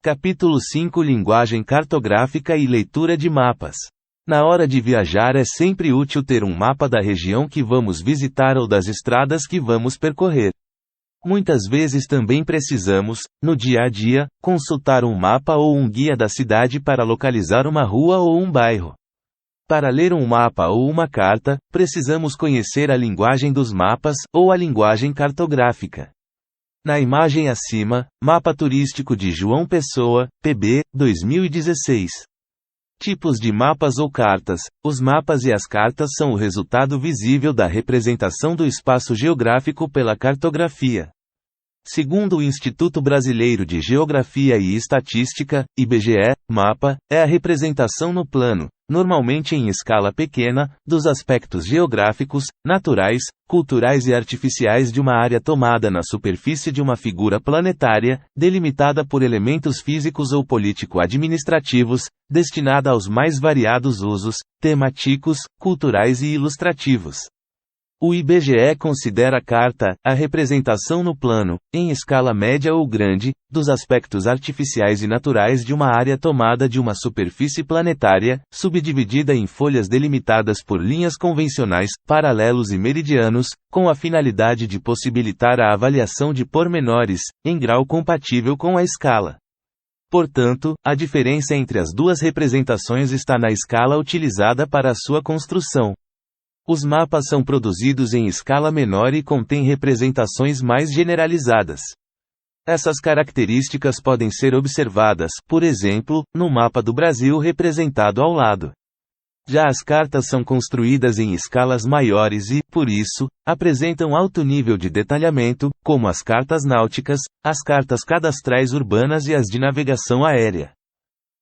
Capítulo 5 Linguagem cartográfica e leitura de mapas. Na hora de viajar é sempre útil ter um mapa da região que vamos visitar ou das estradas que vamos percorrer. Muitas vezes também precisamos, no dia a dia, consultar um mapa ou um guia da cidade para localizar uma rua ou um bairro. Para ler um mapa ou uma carta, precisamos conhecer a linguagem dos mapas ou a linguagem cartográfica. Na imagem acima, Mapa Turístico de João Pessoa, PB, 2016. Tipos de mapas ou cartas. Os mapas e as cartas são o resultado visível da representação do espaço geográfico pela cartografia. Segundo o Instituto Brasileiro de Geografia e Estatística, IBGE, mapa é a representação no plano, normalmente em escala pequena, dos aspectos geográficos, naturais, culturais e artificiais de uma área tomada na superfície de uma figura planetária, delimitada por elementos físicos ou político-administrativos, destinada aos mais variados usos, temáticos, culturais e ilustrativos. O IBGE considera a carta a representação no plano, em escala média ou grande, dos aspectos artificiais e naturais de uma área tomada de uma superfície planetária, subdividida em folhas delimitadas por linhas convencionais, paralelos e meridianos, com a finalidade de possibilitar a avaliação de pormenores, em grau compatível com a escala. Portanto, a diferença entre as duas representações está na escala utilizada para a sua construção. Os mapas são produzidos em escala menor e contêm representações mais generalizadas. Essas características podem ser observadas, por exemplo, no mapa do Brasil representado ao lado. Já as cartas são construídas em escalas maiores e, por isso, apresentam alto nível de detalhamento, como as cartas náuticas, as cartas cadastrais urbanas e as de navegação aérea.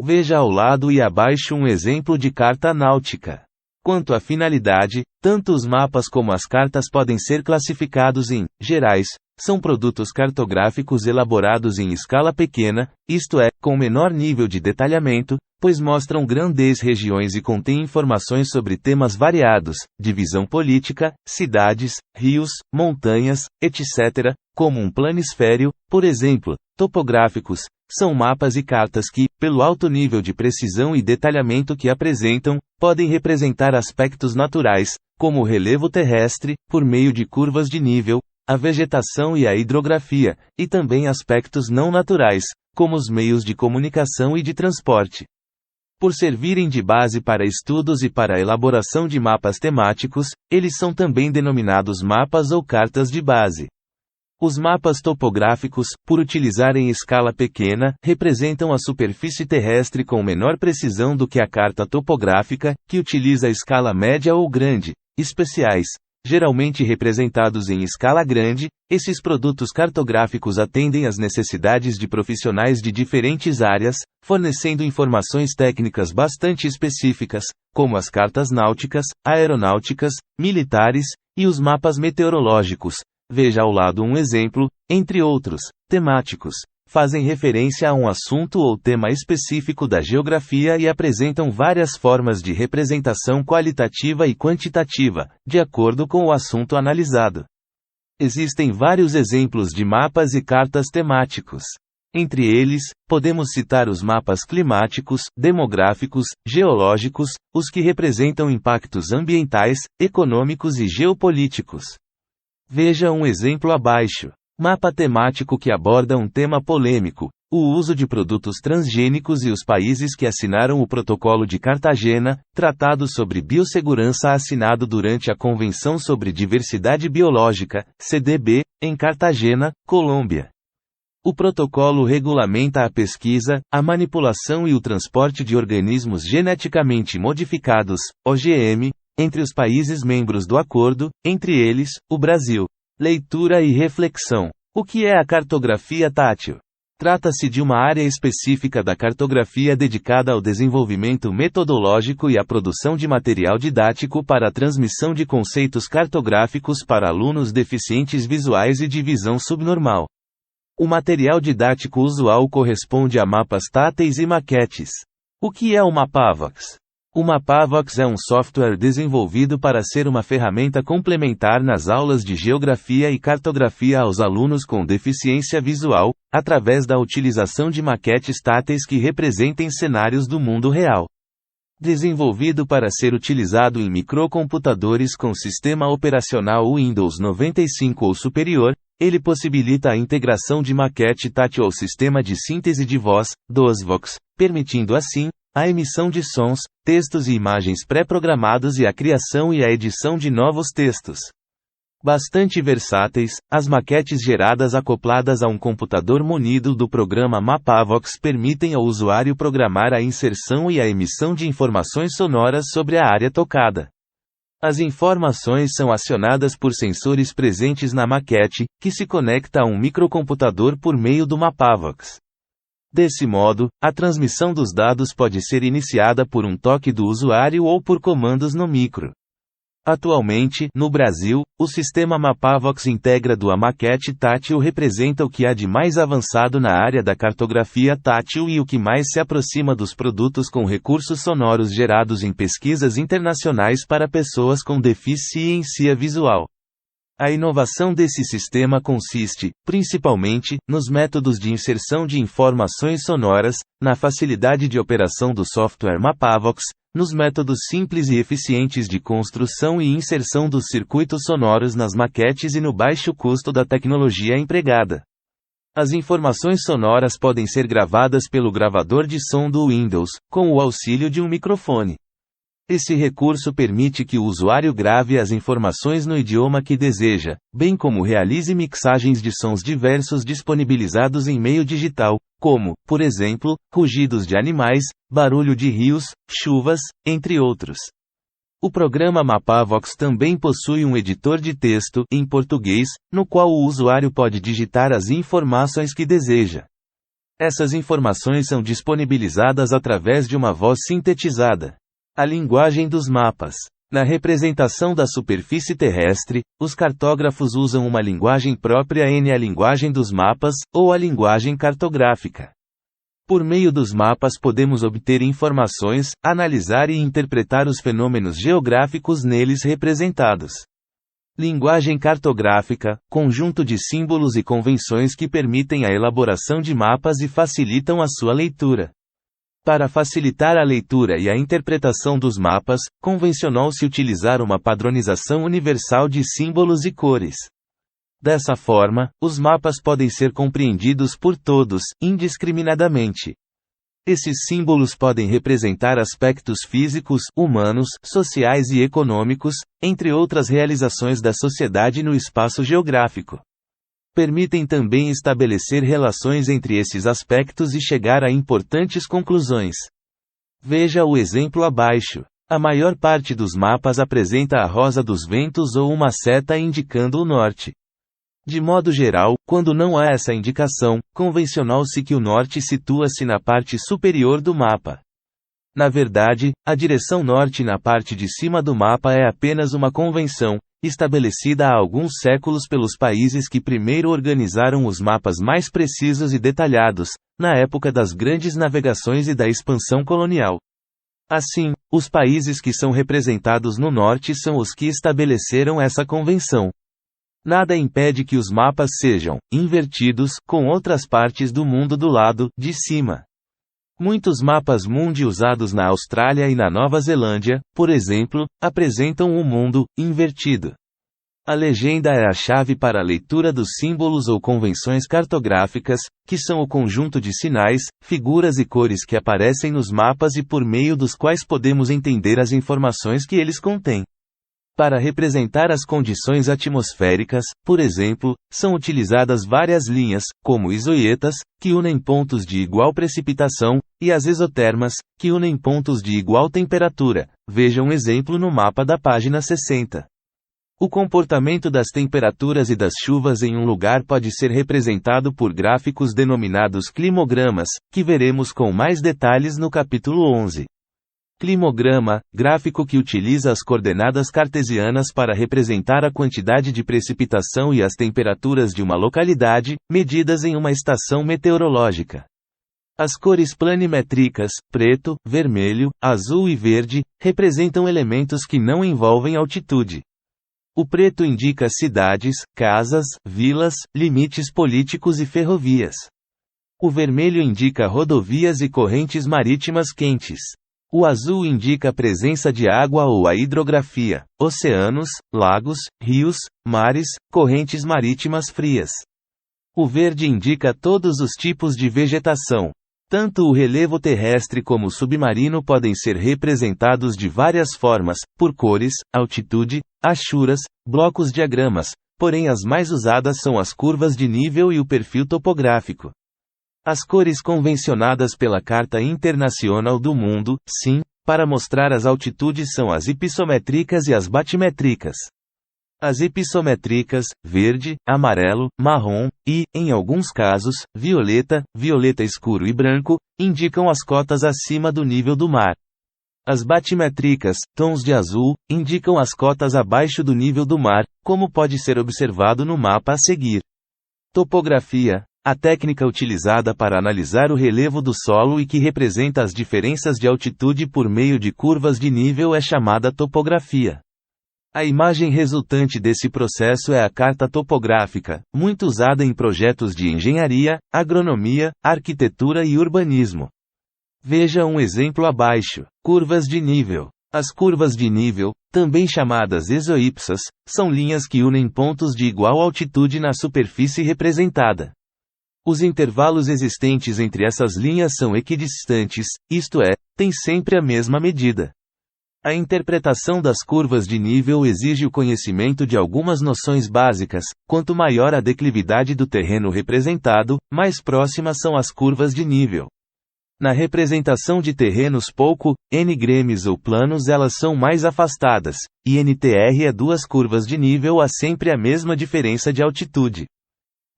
Veja ao lado e abaixo um exemplo de carta náutica. Quanto à finalidade, tanto os mapas como as cartas podem ser classificados em gerais, são produtos cartográficos elaborados em escala pequena, isto é, com menor nível de detalhamento, pois mostram grandes regiões e contêm informações sobre temas variados, divisão política, cidades, rios, montanhas, etc., como um planisfério, por exemplo, topográficos. São mapas e cartas que, pelo alto nível de precisão e detalhamento que apresentam, podem representar aspectos naturais, como o relevo terrestre, por meio de curvas de nível, a vegetação e a hidrografia, e também aspectos não naturais, como os meios de comunicação e de transporte. Por servirem de base para estudos e para a elaboração de mapas temáticos, eles são também denominados mapas ou cartas de base. Os mapas topográficos, por utilizarem escala pequena, representam a superfície terrestre com menor precisão do que a carta topográfica, que utiliza escala média ou grande. Especiais, geralmente representados em escala grande, esses produtos cartográficos atendem às necessidades de profissionais de diferentes áreas, fornecendo informações técnicas bastante específicas, como as cartas náuticas, aeronáuticas, militares, e os mapas meteorológicos. Veja ao lado um exemplo, entre outros, temáticos. Fazem referência a um assunto ou tema específico da geografia e apresentam várias formas de representação qualitativa e quantitativa, de acordo com o assunto analisado. Existem vários exemplos de mapas e cartas temáticos. Entre eles, podemos citar os mapas climáticos, demográficos, geológicos, os que representam impactos ambientais, econômicos e geopolíticos. Veja um exemplo abaixo. Mapa temático que aborda um tema polêmico, o uso de produtos transgênicos e os países que assinaram o Protocolo de Cartagena, tratado sobre biossegurança assinado durante a Convenção sobre Diversidade Biológica, CDB, em Cartagena, Colômbia. O protocolo regulamenta a pesquisa, a manipulação e o transporte de organismos geneticamente modificados, OGM, entre os países membros do acordo, entre eles, o Brasil. Leitura e reflexão. O que é a cartografia tátil? Trata-se de uma área específica da cartografia dedicada ao desenvolvimento metodológico e à produção de material didático para a transmissão de conceitos cartográficos para alunos deficientes visuais e de visão subnormal. O material didático usual corresponde a mapas táteis e maquetes. O que é uma PAVAX? O Mapavox é um software desenvolvido para ser uma ferramenta complementar nas aulas de geografia e cartografia aos alunos com deficiência visual, através da utilização de maquetes táteis que representem cenários do mundo real. Desenvolvido para ser utilizado em microcomputadores com sistema operacional Windows 95 ou superior, ele possibilita a integração de maquete tátil ao sistema de síntese de voz, DOSVox, permitindo assim, a emissão de sons, textos e imagens pré-programados e a criação e a edição de novos textos. Bastante versáteis, as maquetes geradas acopladas a um computador munido do programa Mapavox permitem ao usuário programar a inserção e a emissão de informações sonoras sobre a área tocada. As informações são acionadas por sensores presentes na maquete, que se conecta a um microcomputador por meio do Mapavox. Desse modo, a transmissão dos dados pode ser iniciada por um toque do usuário ou por comandos no micro. Atualmente, no Brasil, o sistema Mapavox integrado à maquete tátil representa o que há de mais avançado na área da cartografia tátil e o que mais se aproxima dos produtos com recursos sonoros gerados em pesquisas internacionais para pessoas com deficiência visual. A inovação desse sistema consiste, principalmente, nos métodos de inserção de informações sonoras, na facilidade de operação do software Mapavox, nos métodos simples e eficientes de construção e inserção dos circuitos sonoros nas maquetes e no baixo custo da tecnologia empregada. As informações sonoras podem ser gravadas pelo gravador de som do Windows, com o auxílio de um microfone. Esse recurso permite que o usuário grave as informações no idioma que deseja, bem como realize mixagens de sons diversos disponibilizados em meio digital, como, por exemplo, rugidos de animais, barulho de rios, chuvas, entre outros. O programa Mapavox também possui um editor de texto, em português, no qual o usuário pode digitar as informações que deseja. Essas informações são disponibilizadas através de uma voz sintetizada. A linguagem dos mapas. Na representação da superfície terrestre, os cartógrafos usam uma linguagem própria a linguagem dos mapas, ou a linguagem cartográfica. Por meio dos mapas podemos obter informações, analisar e interpretar os fenômenos geográficos neles representados. Linguagem cartográfica, conjunto de símbolos e convenções que permitem a elaboração de mapas e facilitam a sua leitura. Para facilitar a leitura e a interpretação dos mapas, convencionou-se utilizar uma padronização universal de símbolos e cores. Dessa forma, os mapas podem ser compreendidos por todos, indiscriminadamente. Esses símbolos podem representar aspectos físicos, humanos, sociais e econômicos, entre outras realizações da sociedade no espaço geográfico. Permitem também estabelecer relações entre esses aspectos e chegar a importantes conclusões. Veja o exemplo abaixo. A maior parte dos mapas apresenta a rosa dos ventos ou uma seta indicando o norte. De modo geral, quando não há essa indicação, convencionou-se que o norte situa-se na parte superior do mapa. Na verdade, a direção norte na parte de cima do mapa é apenas uma convenção, estabelecida há alguns séculos pelos países que primeiro organizaram os mapas mais precisos e detalhados, na época das grandes navegações e da expansão colonial. Assim, os países que são representados no norte são os que estabeleceram essa convenção. Nada impede que os mapas sejam invertidos, com outras partes do mundo do lado de cima. Muitos mapas mundi usados na Austrália e na Nova Zelândia, por exemplo, apresentam o mundo invertido. A legenda é a chave para a leitura dos símbolos ou convenções cartográficas, que são o conjunto de sinais, figuras e cores que aparecem nos mapas e por meio dos quais podemos entender as informações que eles contêm. Para representar as condições atmosféricas, por exemplo, são utilizadas várias linhas, como isoietas, que unem pontos de igual precipitação, e as exotermas, que unem pontos de igual temperatura. Veja um exemplo no mapa da página 60. O comportamento das temperaturas e das chuvas em um lugar pode ser representado por gráficos denominados climogramas, que veremos com mais detalhes no capítulo 11. Climograma, gráfico que utiliza as coordenadas cartesianas para representar a quantidade de precipitação e as temperaturas de uma localidade, medidas em uma estação meteorológica. As cores planimétricas, preto, vermelho, azul e verde, representam elementos que não envolvem altitude. O preto indica cidades, casas, vilas, limites políticos e ferrovias. O vermelho indica rodovias e correntes marítimas quentes. O azul indica a presença de água ou a hidrografia, oceanos, lagos, rios, mares, correntes marítimas frias. O verde indica todos os tipos de vegetação. Tanto o relevo terrestre como o submarino podem ser representados de várias formas, por cores, altitude, achuras, blocos diagramas, porém as mais usadas são as curvas de nível e o perfil topográfico. As cores convencionadas pela Carta Internacional do Mundo, SIM, para mostrar as altitudes são as hipissométricas e as batimétricas. As hipissométricas, verde, amarelo, marrom, e, em alguns casos, violeta, violeta escuro e branco, indicam as cotas acima do nível do mar. As batimétricas, tons de azul, indicam as cotas abaixo do nível do mar, como pode ser observado no mapa a seguir. Topografia, a técnica utilizada para analisar o relevo do solo e que representa as diferenças de altitude por meio de curvas de nível é chamada topografia. A imagem resultante desse processo é a carta topográfica, muito usada em projetos de engenharia, agronomia, arquitetura e urbanismo. Veja um exemplo abaixo. Curvas de nível. As curvas de nível, também chamadas exoipsas, são linhas que unem pontos de igual altitude na superfície representada. Os intervalos existentes entre essas linhas são equidistantes, isto é, têm sempre a mesma medida. A interpretação das curvas de nível exige o conhecimento de algumas noções básicas. Quanto maior a declividade do terreno representado, mais próximas são as curvas de nível. Na representação de terrenos pouco n-gremes ou planos, elas são mais afastadas, e NTR é duas curvas de nível há sempre a mesma diferença de altitude.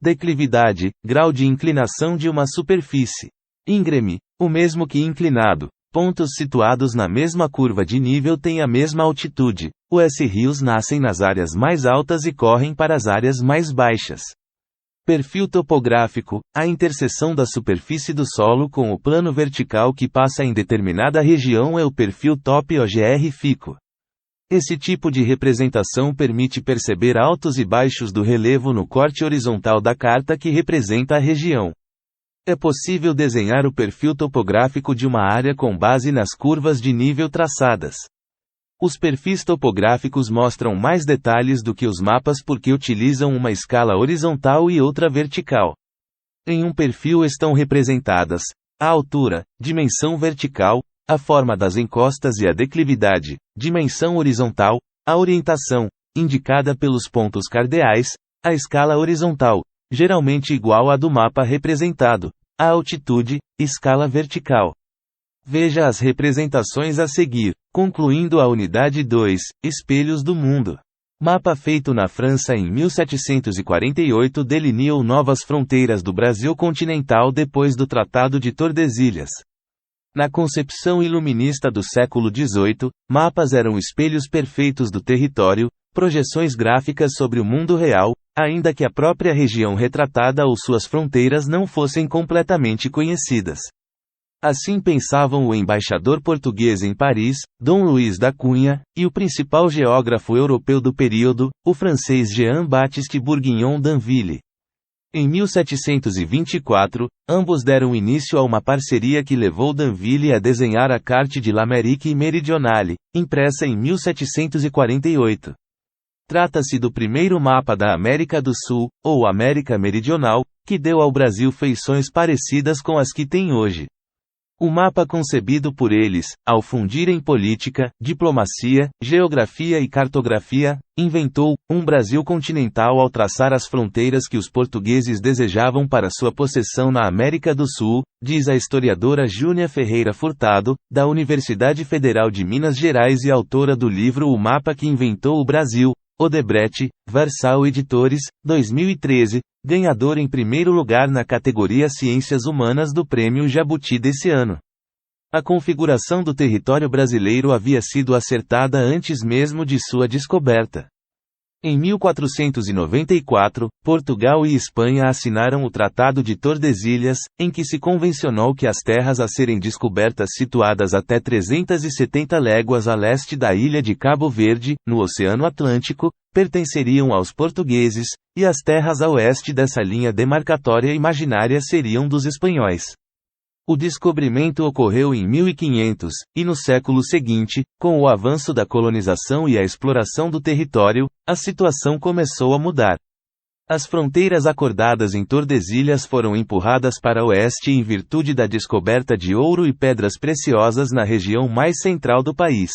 Declividade, grau de inclinação de uma superfície. Íngreme, o mesmo que inclinado. Pontos situados na mesma curva de nível têm a mesma altitude. Os rios nascem nas áreas mais altas e correm para as áreas mais baixas. Perfil topográfico, a interseção da superfície do solo com o plano vertical que passa em determinada região é o perfil topográfico. Esse tipo de representação permite perceber altos e baixos do relevo no corte horizontal da carta que representa a região. É possível desenhar o perfil topográfico de uma área com base nas curvas de nível traçadas. Os perfis topográficos mostram mais detalhes do que os mapas porque utilizam uma escala horizontal e outra vertical. Em um perfil estão representadas a altura, dimensão vertical, a forma das encostas e a declividade, dimensão horizontal, a orientação, indicada pelos pontos cardeais, a escala horizontal, geralmente igual à do mapa representado, a altitude, escala vertical. Veja as representações a seguir, concluindo a unidade 2, Espelhos do Mundo. Mapa feito na França em 1748 delineou novas fronteiras do Brasil continental depois do Tratado de Tordesilhas. Na concepção iluminista do século XVIII, mapas eram espelhos perfeitos do território, projeções gráficas sobre o mundo real, ainda que a própria região retratada ou suas fronteiras não fossem completamente conhecidas. Assim pensavam o embaixador português em Paris, Dom Luís da Cunha, e o principal geógrafo europeu do período, o francês Jean-Baptiste Bourguignon d'Anville. Em 1724, ambos deram início a uma parceria que levou d'Anville a desenhar a Carte de l'Amérique Méridionale, impressa em 1748. Trata-se do primeiro mapa da América do Sul, ou América Meridional, que deu ao Brasil feições parecidas com as que tem hoje. O mapa concebido por eles, ao fundirem política, diplomacia, geografia e cartografia, inventou um Brasil continental ao traçar as fronteiras que os portugueses desejavam para sua possessão na América do Sul, diz a historiadora Júnia Ferreira Furtado, da Universidade Federal de Minas Gerais e autora do livro O Mapa que Inventou o Brasil, Odebrecht, Varsal Editores, 2013, ganhador em primeiro lugar na categoria Ciências Humanas do Prêmio Jabuti desse ano. A configuração do território brasileiro havia sido acertada antes mesmo de sua descoberta. Em 1494, Portugal e Espanha assinaram o Tratado de Tordesilhas, em que se convencionou que as terras a serem descobertas situadas até 370 léguas a leste da ilha de Cabo Verde, no Oceano Atlântico, pertenceriam aos portugueses, e as terras a oeste dessa linha demarcatória imaginária seriam dos espanhóis. O descobrimento ocorreu em 1500, e no século seguinte, com o avanço da colonização e a exploração do território, a situação começou a mudar. As fronteiras acordadas em Tordesilhas foram empurradas para oeste em virtude da descoberta de ouro e pedras preciosas na região mais central do país.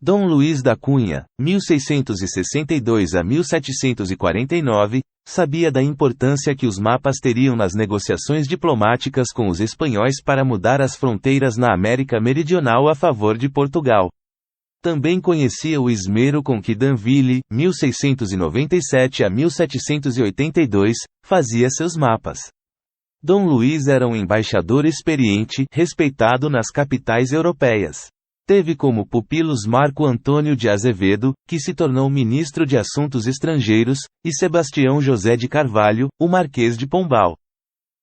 Dom Luís da Cunha, 1662 a 1749, sabia da importância que os mapas teriam nas negociações diplomáticas com os espanhóis para mudar as fronteiras na América Meridional a favor de Portugal. Também conhecia o esmero com que D'Anville, 1697 a 1782, fazia seus mapas. Dom Luís era um embaixador experiente, respeitado nas capitais europeias. Teve como pupilos Marco Antônio de Azevedo, que se tornou ministro de Assuntos Estrangeiros, e Sebastião José de Carvalho, o Marquês de Pombal.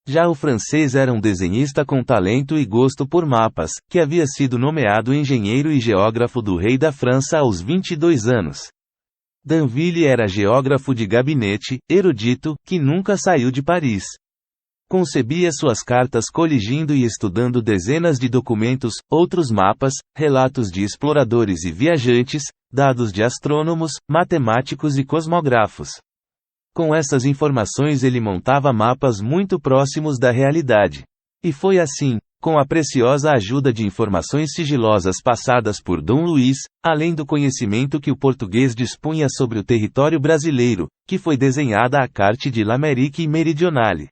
Já o francês era um desenhista com talento e gosto por mapas, que havia sido nomeado engenheiro e geógrafo do rei da França aos 22 anos. D'Anville era geógrafo de gabinete, erudito, que nunca saiu de Paris. Concebia suas cartas coligindo e estudando dezenas de documentos, outros mapas, relatos de exploradores e viajantes, dados de astrônomos, matemáticos e cosmógrafos. Com essas informações ele montava mapas muito próximos da realidade. E foi assim, com a preciosa ajuda de informações sigilosas passadas por Dom Luís, além do conhecimento que o português dispunha sobre o território brasileiro, que foi desenhada a Carte de l'Amérique Meridionale.